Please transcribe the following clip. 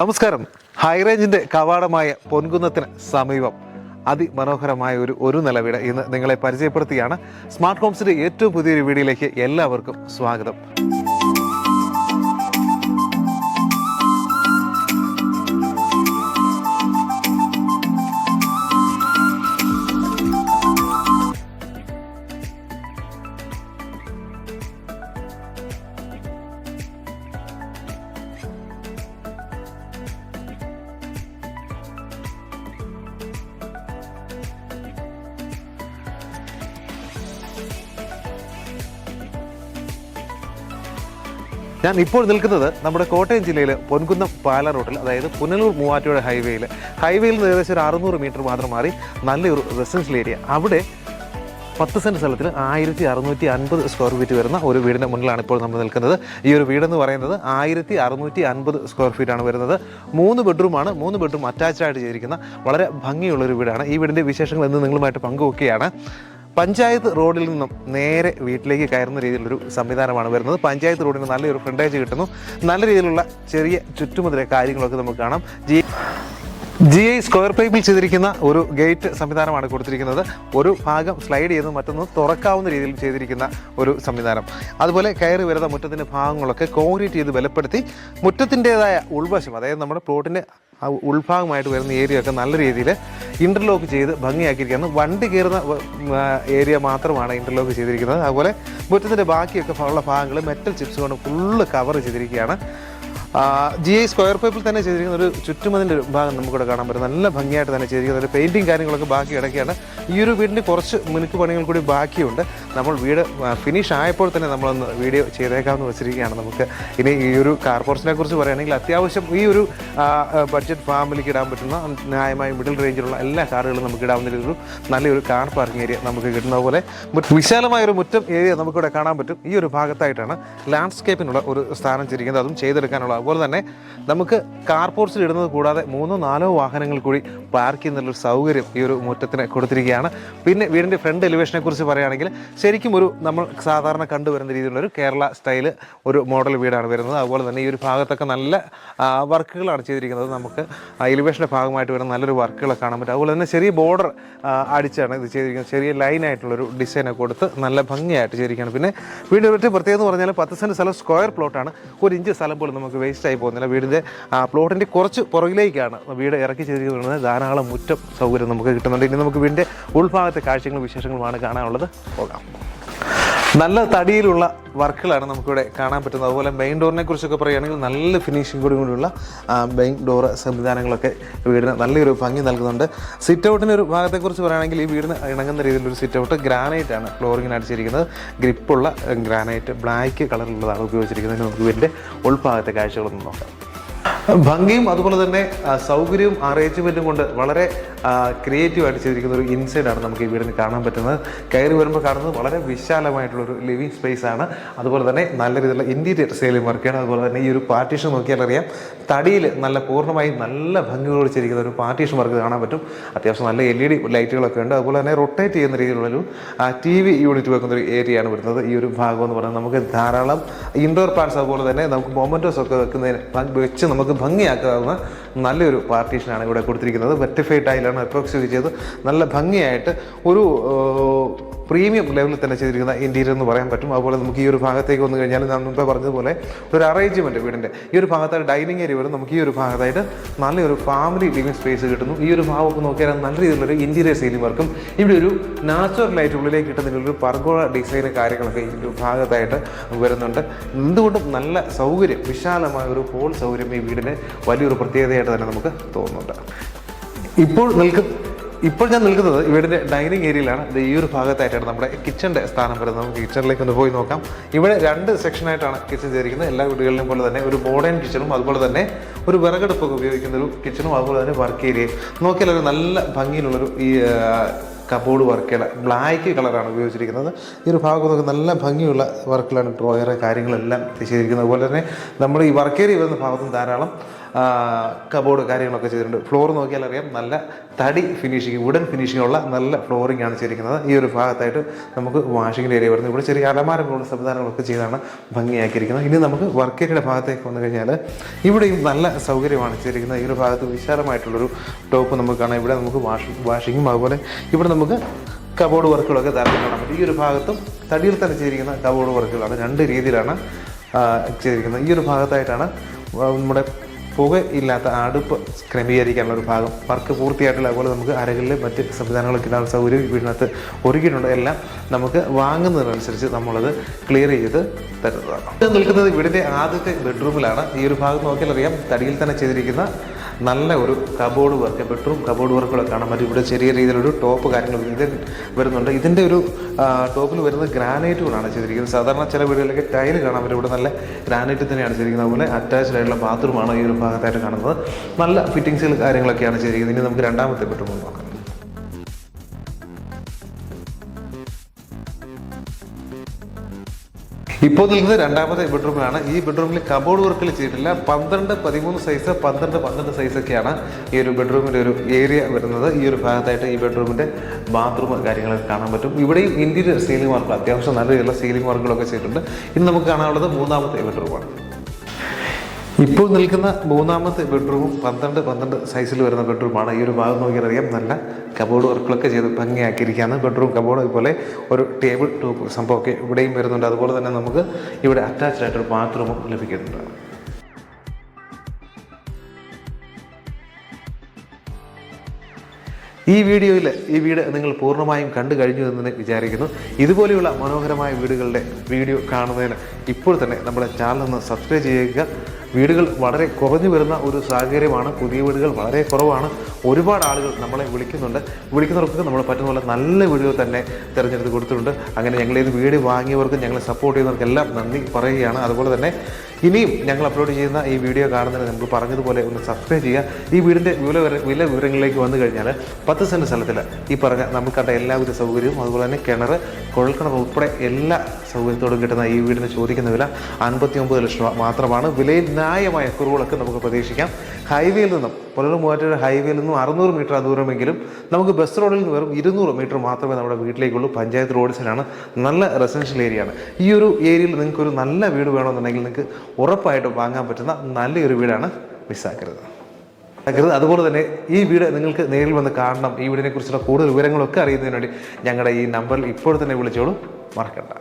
നമസ്കാരം. ഹൈറേഞ്ചിന്റെ കവാടമായ പൊൻകുന്നത്തിന് സമീപം അതിമനോഹരമായ ഒരു നില വീട് ഇന്ന് നിങ്ങളെ പരിചയപ്പെടുത്തുകയാണ്. സ്മാർട്ട് ഹോംസിന്റെ ഏറ്റവും പുതിയൊരു വീഡിയോയിലേക്ക് എല്ലാവർക്കും സ്വാഗതം. ഞാൻ ഇപ്പോൾ നിൽക്കുന്നത് നമ്മുടെ കോട്ടയം ജില്ലയിലെ പൊൻകുന്നം പാല റോഡിൽ, അതായത് പുനലൂർ മൂവാറ്റുപുഴ ഹൈവേയിൽ നിന്ന് ഏകദേശം ഒരു 600 മീറ്റർ മാത്രം മാറി നല്ലൊരു റെസിഡൻഷ്യൽ ഏരിയ. അവിടെ 10 സെൻറ്റ് സ്ഥലത്തിന് 1650 സ്ക്വയർ ഫീറ്റ് വരുന്ന ഒരു വീടിൻ്റെ മുന്നിലാണ് ഇപ്പോൾ നമ്മൾ നിൽക്കുന്നത്. ഈ ഒരു വീടെന്ന് പറയുന്നത് 1650 സ്ക്വയർ ഫീറ്റാണ് വരുന്നത്. 3 ബെഡ്റൂമാണ്. 3 ബെഡ്റൂം അറ്റാച്ച്ഡ് ആയിട്ട് ചെയ്തിരിക്കുന്ന വളരെ ഭംഗിയുള്ളൊരു വീടാണ്. ഈ വീടിൻ്റെ വിശേഷങ്ങൾ ഇന്ന് നിങ്ങളുമായിട്ട് പങ്കുവെക്കുകയാണ്. പഞ്ചായത്ത് റോഡിൽ നിന്നും നേരെ വീട്ടിലേക്ക് കയറുന്ന രീതിയിലുള്ളൊരു സംവിധാനമാണ് വരുന്നത്. പഞ്ചായത്ത് റോഡിന് നല്ലൊരു ഫ്രണ്ടേജ് കിട്ടുന്നു. നല്ല രീതിയിലുള്ള ചെറിയ ചുറ്റുമുതലെ കാര്യങ്ങളൊക്കെ നമുക്ക് കാണാം. GI സ്ക്വയർ പൈപ്പിൽ ചെയ്തിരിക്കുന്ന ഒരു ഗേറ്റ് സംവിധാനമാണ് കൊടുത്തിരിക്കുന്നത്. ഒരു ഭാഗം സ്ലൈഡ് ചെയ്ത് മറ്റൊന്ന് തുറക്കാവുന്ന രീതിയിൽ ചെയ്തിരിക്കുന്ന ഒരു സംവിധാനം. അതുപോലെ കയറി വരുന്ന മുറ്റത്തിൻ്റെ ഭാഗങ്ങളൊക്കെ കോൺക്രീറ്റ് ചെയ്ത് ബലപ്പെടുത്തി മുറ്റത്തിൻ്റെതായ ഉൾവശം, അതായത് നമ്മുടെ പ്ലോട്ടിൻ്റെ ഉൾഭാഗമായിട്ട് വരുന്ന ഏരിയ ഒക്കെ നല്ല രീതിയിൽ ഇൻ്റർലോക്ക് ചെയ്ത് ഭംഗിയാക്കിയിരിക്കുകയാണ്. വണ്ടി കയറുന്ന ഏരിയ മാത്രമാണ് ഇൻ്റർലോക്ക് ചെയ്തിരിക്കുന്നത്. അതുപോലെ മുറ്റത്തിൻ്റെ ബാക്കിയൊക്കെ ഉള്ള ഭാഗങ്ങൾ മെറ്റൽ ചിപ്സ് കൊണ്ട് ഫുള്ള് കവർ ചെയ്തിരിക്കുകയാണ്. GI സ്ക്വയർ പൈപ്പിൽ തന്നെ ചെയ്തിരിക്കുന്ന ഒരു ചുറ്റുമതിൻ്റെ ഒരു ഭാഗം നമുക്കിവിടെ കാണാൻ പറ്റും. നല്ല ഭംഗിയായിട്ട് തന്നെ ചെയ്തിരിക്കുന്ന ഒരു പെയിൻറ്റിങ് കാര്യങ്ങളൊക്കെ ബാക്കി കിടക്കുകയാണ്. ഈ ഒരു വീടിൻ്റെ കുറച്ച് മിനുക്ക് പണികൾ കൂടി ബാക്കിയുണ്ട്. നമ്മൾ വീട് ഫിനിഷ് ആയപ്പോൾ തന്നെ നമ്മളൊന്ന് വീഡിയോ ചെയ്തേക്കാമെന്ന് വെച്ചിരിക്കുകയാണ്. നമുക്ക് ഇനി ഈ ഒരു കാർ പോർച്ചിനെ കുറിച്ച് പറയുകയാണെങ്കിൽ അത്യാവശ്യം ഈ ഒരു ബഡ്ജറ്റ് ഫാമിലിക്ക് ഇടാൻ പറ്റുന്ന ന്യായമായ മിഡിൽ റേഞ്ചിലുള്ള എല്ലാ കാറുകളും നമുക്ക് ഇടാവുന്ന ഒരു നല്ലൊരു കാർ പാർക്കിംഗ് ഏരിയ നമുക്ക് കിട്ടുന്ന പോലെ വിശാലമായൊരു മുറ്റം ഏരിയ നമുക്കിവിടെ കാണാൻ പറ്റും. ഈ ഒരു ഭാഗത്തായിട്ടാണ് ലാൻഡ്സ്കേപ്പിനുള്ള ഒരു സ്ഥാനം ചെയ്തിരിക്കുന്നത്, അതും ചെയ്തെടുക്കാനുള്ള. അതുപോലെ തന്നെ നമുക്ക് കാർ പോർച്ചിൽ ഇടുന്നത് കൂടാതെ 3-4 വാഹനങ്ങൾ കൂടി പാർക്ക് ചെയ്യുന്നൊരു സൗകര്യം ഈ ഒരു മുറ്റത്തിന് കൊടുത്തിരിക്കുകയാണ്. പിന്നെ വീടിൻ്റെ ഫ്രണ്ട് എലിവേഷനെ കുറിച്ച് പറയുകയാണെങ്കിൽ ശരിക്കും ഒരു നമ്മൾ സാധാരണ കണ്ടുവരുന്ന രീതിയിലുള്ളൊരു കേരള സ്റ്റൈല് ഒരു മോഡൽ വീടാണ് വരുന്നത്. അതുപോലെ തന്നെ ഈ ഒരു ഭാഗത്തൊക്കെ നല്ല വർക്കുകളാണ് ചെയ്തിരിക്കുന്നത്. നമുക്ക് എലിവേഷൻ്റെ ഭാഗമായിട്ട് വരുന്ന നല്ലൊരു വർക്കുകളൊക്കെ കാണാൻ പറ്റും. അതുപോലെ തന്നെ ചെറിയ ബോർഡർ അടിച്ചാണ് ഇത് ചെയ്തിരിക്കുന്നത്. ചെറിയ ലൈനായിട്ടുള്ളൊരു ഡിസൈനൊക്കെ കൊടുത്ത് നല്ല ഭംഗിയായിട്ട് ചെയ്തിരിക്കുകയാണ്. പിന്നെ വീടിൻ്റെ ഒരു പ്രത്യേകത എന്ന് പറഞ്ഞാൽ 10 സെൻറ്റ് സ്ഥലം സ്ക്വയർ പ്ലോട്ടാണ്. 1 ഇഞ്ച് സ്ഥലം പോലും നമുക്ക് വേസ്റ്റായി പോകുന്നില്ല. വീടിൻ്റെ പ്ലോട്ടിൻ്റെ കുറച്ച് പുറകിലേക്കാണ് വീട് ഇറക്കി ചെയ്തിരിക്കുന്നത്. ധാരാളം മുറ്റം സൗകര്യം നമുക്ക് കിട്ടുന്നുണ്ട്. ഇനി നമുക്ക് വീടിൻ്റെ ഉൾഭാഗത്തെ കാഴ്ചകളും വിശേഷങ്ങളുമാണ് കാണാനുള്ളത്. പോകാം. നല്ല തടിയിലുള്ള വർക്കുകളാണ് നമുക്കിവിടെ കാണാൻ പറ്റുന്നത്. അതുപോലെ മെയിൻ ഡോറിനെ കുറിച്ചൊക്കെ പറയുകയാണെങ്കിൽ നല്ല ഫിനിഷിംഗ് കൂടിയുള്ള മെയിൻ ഡോറ് സംവിധാനങ്ങളൊക്കെ വീടിന് നല്ലൊരു ഭംഗി നൽകുന്നുണ്ട്. സിറ്റ് ഔട്ടിൻ്റെ ഒരു ഭാഗത്തെക്കുറിച്ച് പറയുകയാണെങ്കിൽ ഈ വീടിന് ഇണങ്ങുന്ന രീതിയിലൊരു സിറ്റ് ഔട്ട് ഗ്രാനൈറ്റ് ആണ് ഫ്ലോറിങ്ങിന് അടിച്ചിരിക്കുന്നത്. ഗ്രിപ്പുള്ള ഗ്രാനൈറ്റ് ബ്ലാക്ക് കളറിലുള്ളതാണ് ഉപയോഗിച്ചിരിക്കുന്നത്. നമുക്ക് വീടിൻ്റെ ഉൾഭാഗത്തെ കാഴ്ചകളൊന്നും നോക്കാം. ഭംഗിയും അതുപോലെ തന്നെ സൗകര്യവും അറേഞ്ച്മെൻറ്റും കൊണ്ട് വളരെ ക്രിയേറ്റീവായിട്ട് ചെയ്തിരിക്കുന്ന ഒരു ഇൻസൈഡാണ് നമുക്ക് ഈ വീടിന് കാണാൻ പറ്റുന്നത്. കയറി വരുമ്പോൾ കാണുന്നത് വളരെ വിശാലമായിട്ടുള്ളൊരു ലിവിങ് സ്പേസ് ആണ്. അതുപോലെ തന്നെ നല്ല രീതിയിലുള്ള ഇൻറ്റീരിയർ സെയിലിംഗ് വർക്കാണ്. അതുപോലെ തന്നെ ഈ ഒരു പാർട്ടീഷൻ നോക്കിയാൽ അറിയാം, തടിയിൽ നല്ല പൂർണ്ണമായും നല്ല ഭംഗിയോട് ചെയ്തിരിക്കുന്ന ഒരു പാർട്ടീഷൻ വർക്ക് കാണാൻ പറ്റും. അത്യാവശ്യം നല്ല LED ലൈറ്റുകളൊക്കെ ഉണ്ട്. അതുപോലെ തന്നെ റൊട്ടേറ്റ് ചെയ്യുന്ന രീതിയിലുള്ളൊരു TV യൂണിറ്റ് വെക്കുന്ന ഒരു ഏരിയയാണ് വരുന്നത്. ഈ ഒരു ഭാഗം എന്ന് പറയുന്നത് നമുക്ക് ധാരാളം ഇൻഡോർ പ്ലാന്റ്സ് അതുപോലെ തന്നെ നമുക്ക് മൊമെൻറ്റോസ് ഒക്കെ വെക്കുന്നതിന് വെച്ച് നമുക്ക് ഭംഗിയാക്കാവുന്ന നല്ലൊരു പാർട്ടീഷനാണ് ഇവിടെ കൊടുത്തിരിക്കുന്നത്. വെറ്റിഫൈഡ് ടൈലാണ് എപ്പോക്സി ചെയ്ത് നല്ല ഭംഗിയായിട്ട് ഒരു പ്രീമിയം ലെവലിൽ തന്നെ ചെയ്തിരിക്കുന്ന ഇൻറ്റീരിയർ എന്ന് പറയാൻ പറ്റും. അതുപോലെ നമുക്ക് ഈ ഒരു ഭാഗത്തേക്ക് വന്നു കഴിഞ്ഞാൽ ഞാൻ മുമ്പേ പറഞ്ഞതുപോലെ ഒരു അറേഞ്ച്മെൻറ്റ് വീടിൻ്റെ ഈ ഒരു ഭാഗത്തായിട്ട് ഡൈനിങ് ഏരിയ വരും. നമുക്ക് ഈ ഒരു ഭാഗത്തായിട്ട് നല്ലൊരു ഫാമിലി ലിവിങ് സ്പേസ് കിട്ടുന്നു. ഈ ഒരു ഭാഗമൊക്കെ നോക്കിയാൽ നല്ല രീതിയിലുള്ളൊരു ഇൻറ്റീരിയർ സെയിലിംഗ് വർക്കും ഇവിടെ ഒരു നാച്ചുറൽ ലൈറ്റ് ഉള്ളിലേക്ക് കിട്ടുന്നതിലൊരു പർഗോള ഡിസൈന് കാര്യങ്ങളൊക്കെ ഈ ഒരു ഭാഗത്തായിട്ട് വരുന്നുണ്ട്. എന്തുകൊണ്ടും നല്ല സൗകര്യം, വിശാലമായ ഒരു ഹോൾ സൗകര്യം ഈ വീടിന് വലിയൊരു പ്രത്യേകതയായിട്ട് തന്നെ നമുക്ക് തോന്നുന്നുണ്ട്. ഇപ്പോൾ ഞാൻ നിൽക്കുന്നത് വീടിൻ്റെ ഡൈനിങ് ഏരിയയിലാണ്. ഈ ഒരു ഭാഗത്തായിട്ടാണ് നമ്മുടെ കിച്ചൻ്റെ സ്ഥാനം വരുന്നത്. നമുക്ക് കിച്ചണിലേക്ക് ഒന്ന് പോയി നോക്കാം. ഇവിടെ 2 സെക്ഷനായിട്ടാണ് കിച്ചൺ ചെയ്തിരിക്കുന്നത്. എല്ലാ വീടുകളിലും പോലെ തന്നെ ഒരു മോഡേൺ കിച്ചണും അതുപോലെ തന്നെ ഒരു വിറകടുപ്പൊക്കെ ഉപയോഗിക്കുന്ന ഒരു കിച്ചണും അതുപോലെ തന്നെ വർക്ക് ഏരിയയും നോക്കിയാൽ ഒരു നല്ല ഭംഗിയിലുള്ളൊരു ഈ കബോർഡ് വർക്കുകൾ ബ്ലാക്ക് കളറാണ് ഉപയോഗിച്ചിരിക്കുന്നത്. ഈ ഒരു ഭാഗത്തൊക്കെ നല്ല ഭംഗിയുള്ള വർക്കുകളാണ്, ഡ്രോയർ കാര്യങ്ങളെല്ലാം ചെയ്തിരിക്കുന്നത്. അതുപോലെ തന്നെ നമ്മൾ ഈ വർക്ക് ഏരിയ വരുന്ന ഭാഗത്തും ധാരാളം കബോർഡ് കാര്യങ്ങളൊക്കെ ചെയ്തിട്ടുണ്ട്. ഫ്ലോർ നോക്കിയാൽ അറിയാം നല്ല തടി ഫിനിഷിങ്, വുഡൻ ഫിനിഷിംഗ് ഉള്ള നല്ല ഫ്ലോറിംഗ് ആണ് ചെയ്തിരിക്കുന്നത്. ഈ ഒരു ഭാഗത്തായിട്ട് നമുക്ക് വാഷിങ്ങിൻ്റെ ഏരിയ വരുന്നത്. ഇവിടെ ചെറിയ അലമാരങ്ങളുള്ള സംവിധാനങ്ങളൊക്കെ ചെയ്താണ് ഭംഗിയാക്കിയിരിക്കുന്നത്. ഇനി നമുക്ക് വർക്ക് ഏരിയയുടെ ഭാഗത്തേക്ക് വന്നു കഴിഞ്ഞാൽ ഇവിടെയും നല്ല സൗകര്യമാണ് ചെയ്തിരിക്കുന്നത്. ഈ ഒരു ഭാഗത്ത് വിശാലമായിട്ടുള്ളൊരു ടോപ്പ് നമുക്ക് കാണാം. ഇവിടെ നമുക്ക് വാഷിങ്ങും അതുപോലെ ഇവിടെ നമുക്ക് കബോർഡ് വർക്കുകളൊക്കെ ധാരാളം കാണാൻ പറ്റും. ഈ ഒരു ഭാഗത്തും തടിയിൽ തന്നെ ചെയ്തിരിക്കുന്ന കബോർഡ് വർക്കുകളാണ്. രണ്ട് രീതിയിലാണ് ചെയ്തിരിക്കുന്നത്. ഈ ഒരു ഭാഗത്തായിട്ടാണ് നമ്മുടെ പുകയില്ലാത്ത അടുപ്പ് ക്രമീകരിക്കാനുള്ള ഒരു ഭാഗം വർക്ക് പൂർത്തിയായിട്ടില്ല. അതുപോലെ നമുക്ക് അരകളിൽ മറ്റ് സംവിധാനങ്ങളൊക്കെ ഇടാനുള്ള സൗകര്യം വീടിനകത്ത് ഒരുക്കിയിട്ടുണ്ട്. എല്ലാം നമുക്ക് വാങ്ങുന്നതിനനുസരിച്ച് നമ്മളത് ക്ലിയർ ചെയ്ത് തരുന്നതാണ്. നിൽക്കുന്നത് വീടിൻ്റെ ആദ്യത്തെ ബെഡ്റൂമിലാണ്. ഈ ഒരു ഭാഗം നോക്കിയാൽ അറിയാം തടിയിൽ തന്നെ ചെയ്തിരിക്കുന്ന നല്ല ഒരു കബോർഡ് വർക്ക്, ബെഡ്റൂം കബോർഡ് വർക്കുകളൊക്കെ കാണാൻ പറ്റും. ഇവിടെ ചെറിയ രീതിയിലൊരു ടോപ്പ് കാര്യങ്ങളൊക്കെ ഇത് വരുന്നുണ്ട്. ഇതിൻ്റെ ഒരു ടോപ്പിൽ വരുന്നത് ഗ്രാനൈറ്റ് കൊണ്ടാണ് ചെയ്തിരിക്കുന്നത്. സാധാരണ ചില വീടുകളിലൊക്കെ ടൈല് കാണാൻ പറ്റും. ഇവിടെ നല്ല ഗ്രാനൈറ്റ് തന്നെയാണ് ചെയ്തിരിക്കുന്നത്. അതുപോലെ അറ്റാച്ച്ഡ് ആയിട്ടുള്ള ബാത്റൂമാണ് ഈ ഒരു ഭാഗത്തായിട്ട് കാണുന്നത്. നല്ല ഫിറ്റിങ്സുകൾ കാര്യങ്ങളൊക്കെയാണ് ചെയ്തിരിക്കുന്നത്. ഇനി നമുക്ക് രണ്ടാമത്തെ ബെഡ്റൂം നോക്കാം. ഇപ്പോൾ നിൽക്കുന്നത് രണ്ടാമത്തെ ബെഡ്റൂമിലാണ്. ഈ ബെഡ്റൂമിൽ കബോർഡ് വർക്കിൽ ചെയ്തിട്ടില്ല. 12-13 സൈസ്, 12-12 സൈസൊക്കെയാണ് ഈ ഒരു ബെഡ്റൂമിൻ്റെ ഒരു ഏരിയ വരുന്നത്. ഈ ഒരു ഭാഗത്തായിട്ട് ഈ ബെഡ്റൂമിൻ്റെ ബാത്റൂം കാര്യങ്ങളൊക്കെ കാണാൻ പറ്റും. ഇവിടെയും ഇൻറ്റീരിയർ സീലിംഗ് വർക്ക്, അത്യാവശ്യം നല്ല രീതിയിലുള്ള സീലിംഗ് വർക്കുകളൊക്കെ ചെയ്തിട്ടുണ്ട്. ഇന്ന് നമുക്ക് കാണാനുള്ളത് മൂന്നാമത്തെ ബെഡ്റൂമാണ്. ഇപ്പോൾ നിൽക്കുന്ന മൂന്നാമത്തെ ബെഡ്റൂമും 12-12 സൈസിൽ വരുന്ന ബെഡ്റൂമാണ്. ഈ ഒരു ഭാഗം നോക്കിയാൽ അറിയാം നല്ല കബോർഡ് വർക്കുകളൊക്കെ ചെയ്ത് ഭംഗിയാക്കിയിരിക്കുകയാണ്. ബെഡ്റൂം കബോർഡ് അതുപോലെ ഒരു ടേബിൾ ടോപ്പ് സംഭവമൊക്കെ ഇവിടെയും വരുന്നുണ്ട്. അതുപോലെ തന്നെ നമുക്ക് ഇവിടെ അറ്റാച്ച്ഡ് ആയിട്ടൊരു ബാത്റൂമും ലഭിക്കുന്നുണ്ട്. ഈ വീഡിയോയിൽ ഈ വീട് നിങ്ങൾ പൂർണ്ണമായും കണ്ടു കഴിഞ്ഞു എന്ന് വിചാരിക്കുന്നു. ഇതുപോലെയുള്ള മനോഹരമായ വീടുകളുടെ വീഡിയോ കാണുന്നതിന് ഇപ്പോൾ തന്നെ നമ്മുടെ ചാനൽ ഒന്ന് സബ്സ്ക്രൈബ് ചെയ്യുക. വീടുകൾ വളരെ കുറഞ്ഞു വരുന്ന ഒരു സാഹചര്യമാണ്. പുതിയ വീടുകൾ വളരെ കുറവാണ്. ഒരുപാട് ആളുകൾ നമ്മളെ വിളിക്കുന്നവർക്ക് നമ്മൾ പറ്റുന്ന പോലെ നല്ല വീഡിയോ തന്നെ തിരഞ്ഞെടുത്ത് കൊടുത്തിട്ടുണ്ട്. അങ്ങനെ ഞങ്ങളിത് വീഡിയോ വാങ്ങിയവർക്കും ഞങ്ങളെ സപ്പോർട്ട് ചെയ്യുന്നവർക്കെല്ലാം നന്ദി പറയുകയാണ്. അതുപോലെ തന്നെ ഇനിയും ഞങ്ങൾ അപ്ലോഡ് ചെയ്യുന്ന ഈ വീഡിയോ കാണുന്നതിന് നമുക്ക് പറഞ്ഞതുപോലെ ഒന്ന് സബ്സ്ക്രൈബ് ചെയ്യുക. ഈ വീടിൻ്റെ വില വിവരങ്ങളിലേക്ക് വന്നു കഴിഞ്ഞാൽ 10 സെൻറ്റ് സ്ഥലത്തിൽ ഈ പറഞ്ഞ നമ്മൾ കണ്ട എല്ലാവിധ സൗകര്യവും അതുപോലെ തന്നെ കിണർ, കുഴൽക്കിണർ ഉൾപ്പെടെ എല്ലാ സൗകര്യത്തോടും കിട്ടുന്ന ഈ വീടിന് ചോദിക്കുന്ന വില 59 ലക്ഷം രൂപ മാത്രമാണ്. വിലയിൽ ന്യായമായ കുറവുകളൊക്കെ നമുക്ക് പ്രതീക്ഷിക്കാം. ഹൈവേയിൽ നിന്നും പുനലൂർ മൂവാറ്റുപുഴ ഹൈവേയിൽ നിന്നും 600 മീറ്റർ ദൂരമെങ്കിലും നമുക്ക് ബസ് റോഡിൽ നിന്ന് വെറും 200 മീറ്റർ മാത്രമേ നമ്മുടെ വീട്ടിലേക്കുള്ളൂ. പഞ്ചായത്ത് റോഡ് സൈഡാണ്. നല്ല റെസിഡൻഷ്യൽ ഏരിയയാണ്. ഈ ഒരു ഏരിയയിൽ നിങ്ങൾക്കൊരു നല്ല വീട് വേണമെന്നുണ്ടെങ്കിൽ നിങ്ങൾക്ക് ഉറപ്പായിട്ടും വാങ്ങാൻ പറ്റുന്ന നല്ലൊരു വീടാണ്. മിസ്സാക്കരുത്. അതുപോലെ തന്നെ ഈ വീട് നിങ്ങൾക്ക് നേരിൽ വന്ന് കാണണം. ഈ വീടിനെ കുറിച്ചുള്ള കൂടുതൽ വിവരങ്ങളൊക്കെ അറിയുന്നതിന് വേണ്ടി ഞങ്ങളുടെ ഈ നമ്പറിൽ ഇപ്പോൾ തന്നെ വിളിച്ചോളൂ, മറക്കണ്ട.